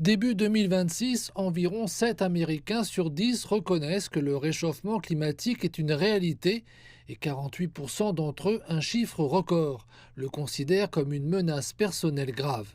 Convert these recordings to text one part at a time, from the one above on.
Début 2026, environ 7 Américains sur 10 reconnaissent que le réchauffement climatique est une réalité et 48% d'entre eux, un chiffre record, le considèrent comme une menace personnelle grave.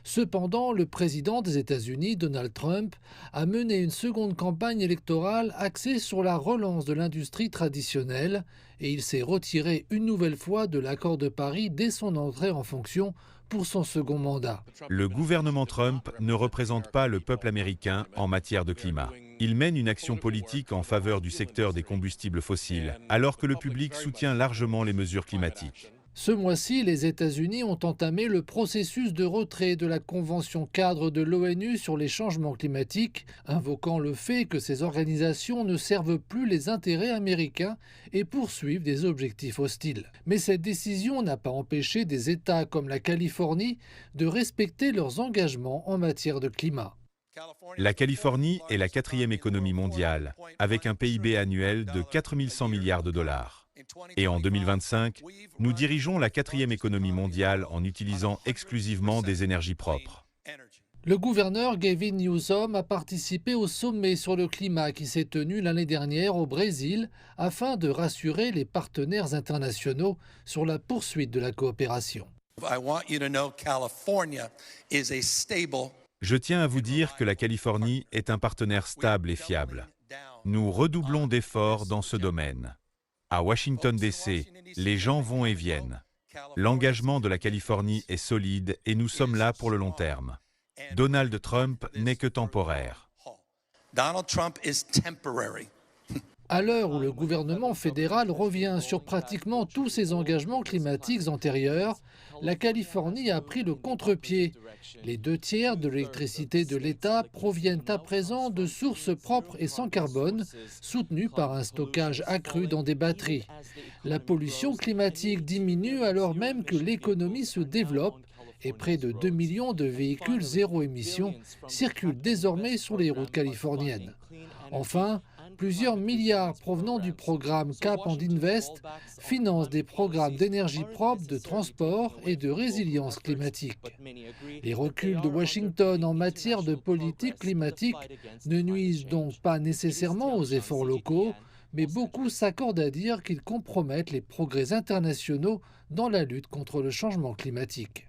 Cependant, le président des États-Unis, Donald Trump, a mené une seconde campagne électorale axée sur la relance de l'industrie traditionnelle et il s'est retiré une nouvelle fois de l'accord de Paris dès son entrée en fonction pour son second mandat. Le gouvernement Trump ne représente pas le peuple américain en matière de climat. Il mène une action politique en faveur du secteur des combustibles fossiles, alors que le public soutient largement les mesures climatiques. Ce mois-ci, les États-Unis ont entamé le processus de retrait de la Convention cadre de l'ONU sur les changements climatiques, invoquant le fait que ces organisations ne servent plus les intérêts américains et poursuivent des objectifs hostiles. Mais cette décision n'a pas empêché des États comme la Californie de respecter leurs engagements en matière de climat. La Californie est la quatrième économie mondiale, avec un PIB annuel de 4 100 milliards de dollars. Et en 2025, nous dirigeons la quatrième économie mondiale en utilisant exclusivement des énergies propres. Le gouverneur Gavin Newsom a participé au sommet sur le climat qui s'est tenu l'année dernière au Brésil afin de rassurer les partenaires internationaux sur la poursuite de la coopération. Je tiens à vous dire que la Californie est un partenaire stable et fiable. Nous redoublons d'efforts dans ce domaine. À Washington DC, les gens vont et viennent. L'engagement de la Californie est solide et nous sommes là pour le long terme. Donald Trump n'est que temporaire. À l'heure où le gouvernement fédéral revient sur pratiquement tous ses engagements climatiques antérieurs, la Californie a pris le contre-pied. Les 2 tiers de l'électricité de l'État proviennent à présent de sources propres et sans carbone, soutenues par un stockage accru dans des batteries. La pollution climatique diminue alors même que l'économie se développe et près de 2 millions de véhicules zéro émission circulent désormais sur les routes californiennes. Enfin, plusieurs milliards provenant du programme Cap and Invest financent des programmes d'énergie propre, de transport et de résilience climatique. Les reculs de Washington en matière de politique climatique ne nuisent donc pas nécessairement aux efforts locaux, mais beaucoup s'accordent à dire qu'ils compromettent les progrès internationaux dans la lutte contre le changement climatique.